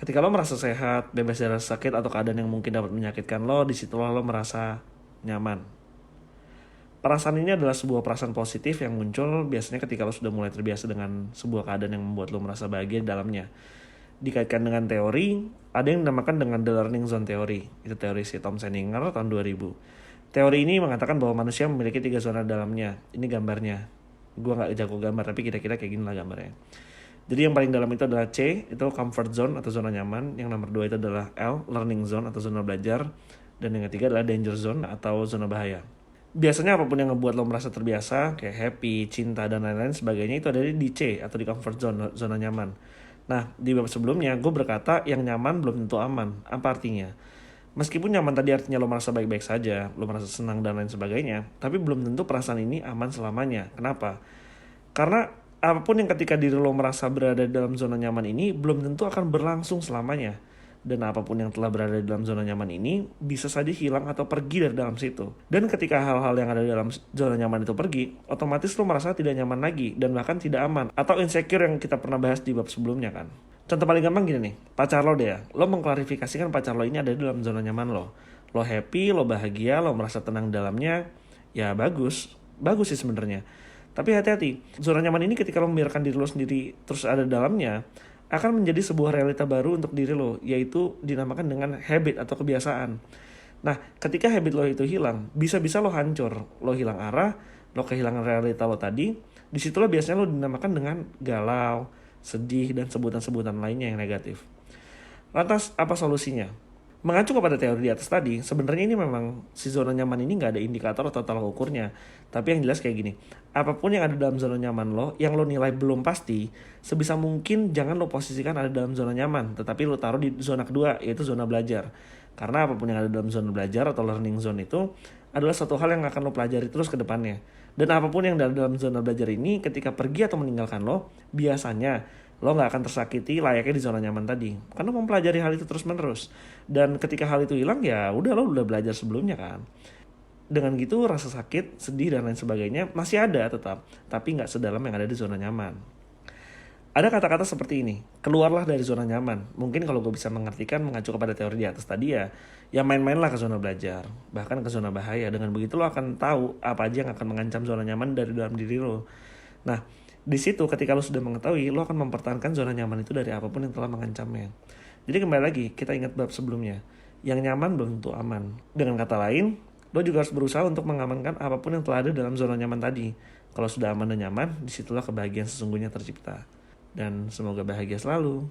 Ketika lo merasa sehat, bebas dari rasa sakit atau keadaan yang mungkin dapat menyakitkan lo, disitulah lo merasa nyaman. Perasaan ini adalah sebuah perasaan positif yang muncul biasanya ketika lo sudah mulai terbiasa dengan sebuah keadaan yang membuat lo merasa bahagia di dalamnya. Dikaitkan dengan teori, ada yang dinamakan dengan The Learning Zone Theory. Itu teori si Tom Senninger tahun 2000. Teori ini mengatakan bahwa manusia memiliki 3 zona dalamnya. Ini gambarnya. Gua nggak jago gambar, tapi kira-kira kayak gini lah gambarnya. Jadi yang paling dalam itu adalah C, itu comfort zone atau zona nyaman. Yang nomor 2 itu adalah L, learning zone atau zona belajar. Dan yang ketiga adalah danger zone atau zona bahaya. Biasanya apapun yang ngebuat lo merasa terbiasa, kayak happy, cinta, dan lain-lain sebagainya, itu ada di C atau di comfort zone, zona nyaman. Nah, di bab sebelumnya gue berkata yang nyaman belum tentu aman. Apa artinya? Meskipun nyaman tadi artinya lo merasa baik-baik saja, lo merasa senang dan lain sebagainya, tapi belum tentu perasaan ini aman selamanya. Kenapa? Karena apapun yang ketika diri lo merasa berada dalam zona nyaman ini, belum tentu akan berlangsung selamanya. Dan apapun yang telah berada di dalam zona nyaman ini bisa saja hilang atau pergi dari dalam situ. Dan ketika hal-hal yang ada di dalam zona nyaman itu pergi, otomatis lo merasa tidak nyaman lagi dan bahkan tidak aman. Atau insecure yang kita pernah bahas di bab sebelumnya kan. Contoh paling gampang gini nih, pacar lo deh ya. Lo mengklarifikasikan pacar lo ini ada di dalam zona nyaman lo. Lo happy, lo bahagia, lo merasa tenang di dalamnya. Ya bagus, bagus sih sebenarnya. Tapi hati-hati, zona nyaman ini ketika lo membiarkan diri lo sendiri terus ada di dalamnya, akan menjadi sebuah realita baru untuk diri lo, yaitu dinamakan dengan habit atau kebiasaan. Nah, ketika habit lo itu hilang, bisa-bisa lo hancur, lo hilang arah, lo kehilangan realita lo tadi, disitulah biasanya lo dinamakan dengan galau, sedih, dan sebutan-sebutan lainnya yang negatif. Lantas, apa solusinya? Mengacu kepada teori di atas tadi, sebenarnya ini memang si zona nyaman ini nggak ada indikator atau tolak ukurnya. Tapi yang jelas kayak gini, apapun yang ada dalam zona nyaman lo, yang lo nilai belum pasti, sebisa mungkin jangan lo posisikan ada dalam zona nyaman, tetapi lo taruh di zona kedua, yaitu zona belajar. Karena apapun yang ada dalam zona belajar atau learning zone itu adalah suatu hal yang akan lo pelajari terus ke depannya. Dan apapun yang ada dalam zona belajar ini, ketika pergi atau meninggalkan lo, biasanya lo nggak akan tersakiti layaknya di zona nyaman tadi. Karena lo mempelajari hal itu terus menerus. Dan ketika hal itu hilang ya udah lo udah belajar sebelumnya kan. Dengan gitu rasa sakit, sedih dan lain sebagainya masih ada tetap. Tapi nggak sedalam yang ada di zona nyaman. Ada kata-kata seperti ini, keluarlah dari zona nyaman. Mungkin kalau gue bisa mengartikan mengacu kepada teori di atas tadi ya main-mainlah ke zona belajar. Bahkan ke zona bahaya. Dengan begitu lo akan tahu apa aja yang akan mengancam zona nyaman dari dalam diri lo. Nah, di situ ketika lo sudah mengetahui, lo akan mempertahankan zona nyaman itu dari apapun yang telah mengancamnya. Jadi kembali lagi, kita ingat bab sebelumnya. Yang nyaman belum tentu aman. Dengan kata lain, lo juga harus berusaha untuk mengamankan apapun yang telah ada dalam zona nyaman tadi. Kalau sudah aman dan nyaman, disitulah kebahagiaan sesungguhnya tercipta. Dan semoga bahagia selalu.